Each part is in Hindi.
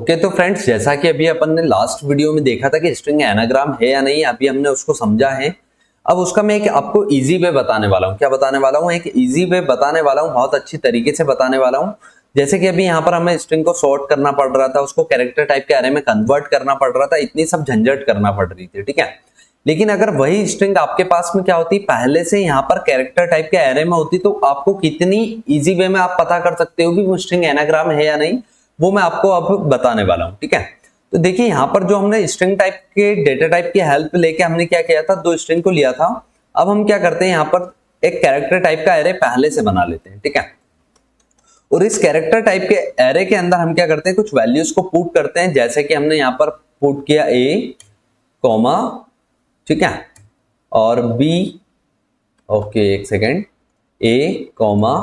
ओके तो फ्रेंड्स, जैसा कि अभी अपन ने लास्ट वीडियो में देखा था कि स्ट्रिंग एनाग्राम है या नहीं, अभी हमने उसको समझा है। अब उसका मैं एक आपको इजी वे बताने वाला हूँ। क्या बताने वाला हूँ? एक इजी वे बताने वाला हूँ, बहुत अच्छी तरीके से बताने वाला हूँ। जैसे कि अभी यहाँ पर हमें स्ट्रिंग को सॉर्ट करना पड़ रहा था, उसको कैरेक्टर टाइप के अरे में कन्वर्ट करना पड़ रहा था, इतनी सब झंझट करना पड़ रही थी, ठीक है। लेकिन अगर वही स्ट्रिंग आपके पास में क्या होती, पहले से यहाँ पर कैरेक्टर टाइप के एरे में होती, तो आपको कितनी इजी वे में आप पता कर सकते हो कि वो स्ट्रिंग एनाग्राम है या नहीं, वो मैं आपको अब बताने वाला हूं, ठीक है। तो देखिए यहाँ पर जो हमने स्ट्रिंग टाइप के डेटा टाइप की हेल्प लेके हमने क्या किया था, दो स्ट्रिंग को लिया था। अब हम क्या करते हैं, यहाँ पर एक कैरेक्टर टाइप का एरे पहले से बना लेते हैं, ठीक है। और इस कैरेक्टर टाइप के एरे के अंदर हम क्या करते हैं, कुछ वैल्यूज को पुट करते हैं। जैसे कि हमने यहाँ पर पुट किया ए कॉमा, ठीक है, और बी, ओके एक second, A comma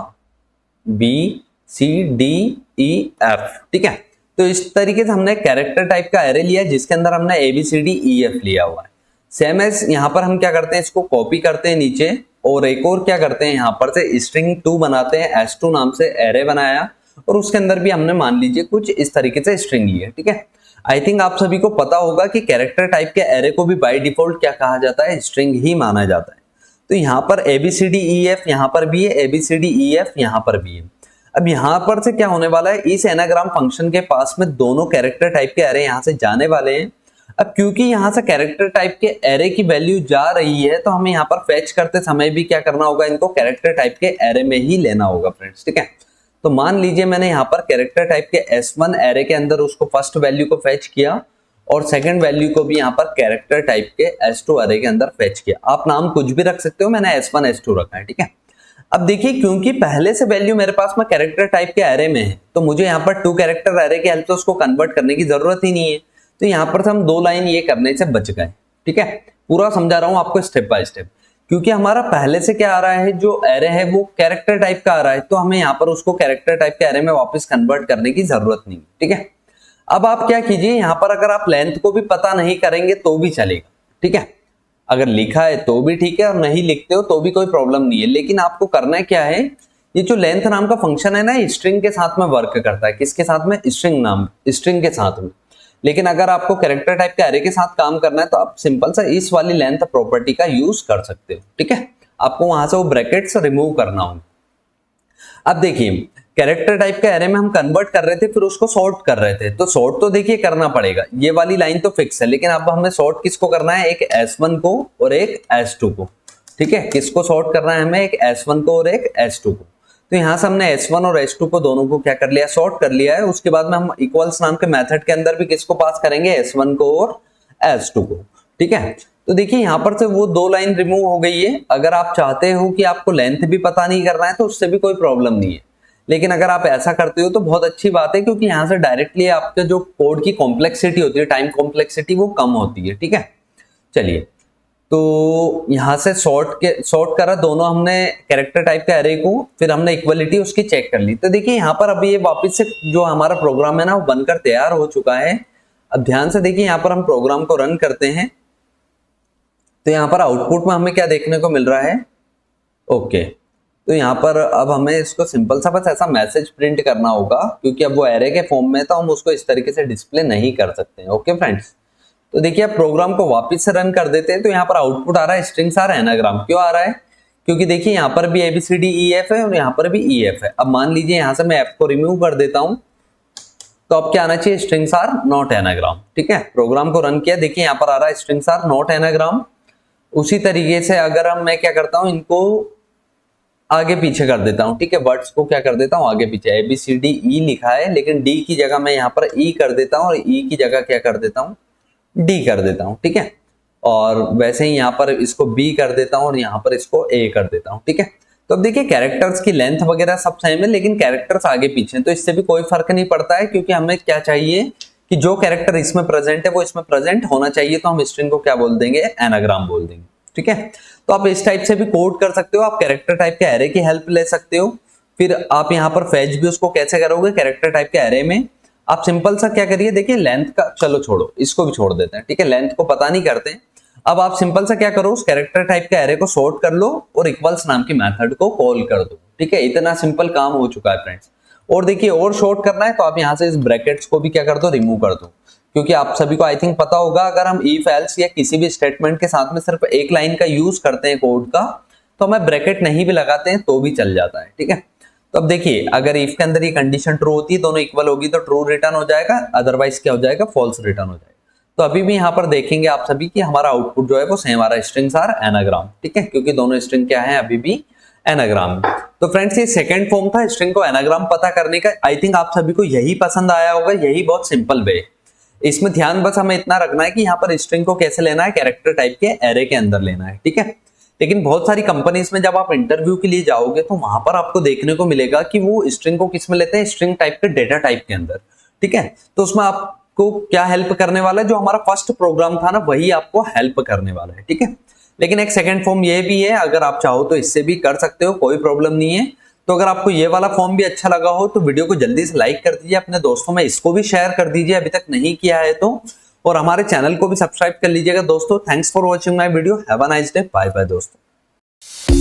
B C D E F, ठीक है। तो इस तरीके से हमने कैरेक्टर टाइप का एरे लिया जिसके अंदर हमने A B C D E F लिया हुआ है। सेम एज यहाँ पर हम क्या करते हैं, इसको कॉपी करते हैं नीचे, और एक और क्या करते हैं, यहाँ पर से स्ट्रिंग 2 बनाते हैं। S2 नाम से एरे बनाया और उसके अंदर भी हमने मान लीजिए कुछ इस तरीके से स्ट्रिंग ली है, ठीक है। आई थिंक आप सभी को पता होगा कि कैरेक्टर टाइप के एरे को भी बाय डिफॉल्ट क्या कहा जाता है, स्ट्रिंग ही माना जाता है। तो यहाँ पर ABCDEF यहाँ पर भी है, ABCDEF यहाँ पर भी है। अब यहाँ पर से क्या होने वाला है, इस एनाग्राम फंक्शन के पास में दोनों कैरेक्टर टाइप के एरे यहाँ से जाने वाले हैं। अब क्योंकि यहाँ से कैरेक्टर टाइप के एरे की वैल्यू जा रही है, तो हमें यहाँ पर फेच करते समय भी क्या करना होगा, इनको कैरेक्टर टाइप के एरे में ही लेना होगा फ्रेंड्स, ठीक है। तो मान लीजिए मैंने यहाँ पर कैरेक्टर टाइप के S1 एरे के अंदर उसको फर्स्ट वैल्यू को फेच किया और सेकंड वैल्यू को भी यहाँ पर कैरेक्टर टाइप के S2 एरे के अंदर फेच किया। आप नाम कुछ भी रख सकते हो, मैंने S1 S2 रखा है, ठीक है। अब देखिए क्योंकि पहले से वैल्यू मेरे पास में कैरेक्टर टाइप के एरे में है, तो मुझे यहाँ पर 2 कैरेक्टर एरे की हेल्प से उसको कन्वर्ट करने की जरूरत ही नहीं है। तो यहाँ पर हम 2 लाइन ये करने से बच गए, ठीक है। पूरा समझा रहा हूँ आपको स्टेप बाय स्टेप, क्योंकि हमारा पहले से क्या आ रहा है, जो एरे है वो कैरेक्टर टाइप का आ रहा है, तो हमें यहाँ पर उसको कैरेक्टर टाइप के एरे में वापस कन्वर्ट करने की जरूरत नहीं, ठीक है। अब आप क्या कीजिए, यहाँ पर अगर आप लेंथ को भी पता नहीं करेंगे तो भी चलेगा, ठीक है। अगर लिखा है तो भी ठीक है और नहीं लिखते हो तो भी कोई प्रॉब्लम नहीं है। लेकिन आपको करना क्या है, ये जो लेंथ नाम का फंक्शन है ना, स्ट्रिंग के साथ में वर्क करता है। किसके साथ में? स्ट्रिंग के साथ में। लेकिन अगर आपको कैरेक्टर टाइप के एरे के साथ काम करना है तो आप सिंपल सा इस वाली लेंथ प्रॉपर्टी का यूज कर सकते हो, ठीक है। आपको वहां से वो ब्रैकेट्स रिमूव करना होगा। अब देखिए कैरेक्टर टाइप के एरे में हम कन्वर्ट कर रहे थे, फिर उसको सॉर्ट कर रहे थे। तो सॉर्ट तो देखिए करना पड़ेगा, ये वाली लाइन तो फिक्स है, लेकिन अब हमें सॉर्ट किसको करना है, एक S1 को और एक S2 को, ठीक है। किसको सॉर्ट करना है हमें, एक S1 को और एक S2 को। तो यहाँ से हमने S1 और S2 को दोनों को क्या कर लिया, सॉर्ट कर लिया है। उसके बाद में हम इक्वल्स नाम के मेथड के अंदर भी किसको पास करेंगे, S1 को और S2 को, ठीक है। तो देखिए यहाँ पर से वो 2 लाइन रिमूव हो गई है। अगर आप चाहते हो कि आपको लेंथ भी पता नहीं करना है तो उससे भी कोई प्रॉब्लम नहीं है, लेकिन अगर आप ऐसा करते हो तो बहुत अच्छी बात है, क्योंकि यहाँ से डायरेक्टली आपके जो कोड की कॉम्प्लेक्सिटी होती है, टाइम कॉम्प्लेक्सिटी, वो कम होती है, ठीक है। चलिए, तो यहाँ से सॉर्ट करा दोनों हमने कैरेक्टर टाइप के एरे को, फिर हमने इक्वलिटी उसकी चेक कर ली। तो देखिए यहाँ पर अभी ये वापस से जो हमारा प्रोग्राम है ना, वो बनकर तैयार हो चुका है। अब ध्यान से देखिए, यहाँ पर हम प्रोग्राम को रन करते हैं तो यहाँ पर आउटपुट में हमें क्या देखने को मिल रहा है, ओके। तो यहाँ पर अब हमें इसको सिंपल सा बस ऐसा मैसेज प्रिंट करना होगा, क्योंकि अब वो एरे के फॉर्म में, तो हम उसको इस तरीके से डिस्प्ले नहीं कर सकते हैं, ओके फ्रेंड्स। तो देखिए अब प्रोग्राम को वापस से रन कर देते हैं। तो यहाँ पर आउटपुट आ रहा है स्ट्रिंग्स आर एनाग्राम। क्यों आ रहा है? क्योंकि देखिए यहाँ पर भी ABCDEF है और यहाँ पर भी EF है। अब मान लीजिए यहाँ से मैं F को रिमूव कर देता हूँ, तो अब क्या आना चाहिए, स्ट्रिंग्स आर नॉट एनाग्राम, ठीक है। प्रोग्राम को रन किया, देखिए यहाँ पर आ रहा है स्ट्रिंग्स आर नॉट एनाग्राम। उसी तरीके से अगर हम मैं क्या करता हूँ, इनको आगे पीछे कर देता हूं, ठीक है। वर्ड्स को क्या कर देता हूं, आगे पीछे। ABCDE लिखा है, लेकिन D की जगह मैं यहाँ पर E कर देता हूं और E की जगह क्या कर देता हूं, D कर देता हूं, ठीक है। और वैसे ही यहाँ पर इसको B कर देता हूं और यहाँ पर इसको A कर देता हूं, ठीक है। तो अब देखिए कैरेक्टर्स की लेंथ वगैरह सब सेम है, लेकिन कैरेक्टर्स आगे पीछे, तो इससे भी कोई फर्क नहीं पड़ता है, क्योंकि हमें क्या चाहिए कि जो कैरेक्टर इसमें प्रेजेंट है वो इसमें प्रेजेंट होना चाहिए। तो हम स्ट्रिंग को क्या बोल देंगे, एनाग्राम बोल देंगे, ठीक है। तो आप इस टाइप से भी कोड कर सकते हो, आप कैरेक्टर टाइप के एरे की हेल्प ले सकते हो। फिर आप यहाँ पर फेच भी उसको कैसे करोगे, कैरेक्टर टाइप के एरे में आप सिंपल सा क्या करिए, देखिए लेंथ का चलो छोड़ो, इसको भी छोड़ देते हैं, ठीक है। लेंथ को पता नहीं करते हैं। अब आप सिंपल सा क्या करो, उस कैरेक्टर टाइप के एरे को सॉर्ट कर लो और इक्वल्स नाम की मेथड को कॉल कर दो, ठीक है। इतना सिंपल काम हो चुका है फ्रेंड्स। और देखिए और शॉर्ट करना है तो आप यहाँ से इस ब्रैकेट्स को भी क्या कर दो, रिमूव कर दो, क्योंकि आप सभी को आई थिंक पता होगा अगर हम इफ एल्स या किसी भी स्टेटमेंट के साथ में सिर्फ एक लाइन का यूज करते हैं कोड का, तो हमें ब्रैकेट नहीं भी लगाते हैं तो भी चल जाता है, ठीक है। तो अब देखिए अगर इफ के अंदर ये कंडीशन ट्रू होती है, दोनों इक्वल होगी तो ट्रू रिटर्न हो जाएगा, अदरवाइज क्या हो जाएगा, फॉल्स रिटर्न हो जाएगा। तो अभी भी यहाँ पर देखेंगे आप सभी कि हमारा आउटपुट जो है वो सेम आ रहा है, स्ट्रिंग्स आर एनाग्राम, ठीक है, क्योंकि दोनों स्ट्रिंग क्या है अभी भी एनाग्राम। तो फ्रेंड्स ये सेकंड फॉर्म था स्ट्रिंग को एनाग्राम पता करने का। आई थिंक आप सभी को यही पसंद आया होगा, यही बहुत सिंपल वे। इसमें ध्यान बस हमें इतना रखना है कि यहाँ पर स्ट्रिंग को कैसे लेना है, कैरेक्टर टाइप के एरे के अंदर लेना है, ठीक है। लेकिन बहुत सारी कंपनीज में जब आप इंटरव्यू के लिए जाओगे तो वहां पर आपको देखने को मिलेगा कि वो स्ट्रिंग को किस में लेते हैं, स्ट्रिंग टाइप के डेटा टाइप के अंदर, ठीक है। तो उसमें आपको क्या हेल्प करने वाला है, जो हमारा फर्स्ट प्रोग्राम था ना वही आपको हेल्प करने वाला है, ठीक है। लेकिन एक सेकंड फॉर्म ये भी है, अगर आप चाहो तो इससे भी कर सकते हो, कोई प्रॉब्लम नहीं है। तो अगर आपको ये वाला फॉर्म भी अच्छा लगा हो तो वीडियो को जल्दी से लाइक कर दीजिए, अपने दोस्तों में इसको भी शेयर कर दीजिए अभी तक नहीं किया है तो, और हमारे चैनल को भी सब्सक्राइब कर लीजिएगा दोस्तों। Thanks for watching my video, have a nice day, bye bye दोस्तों।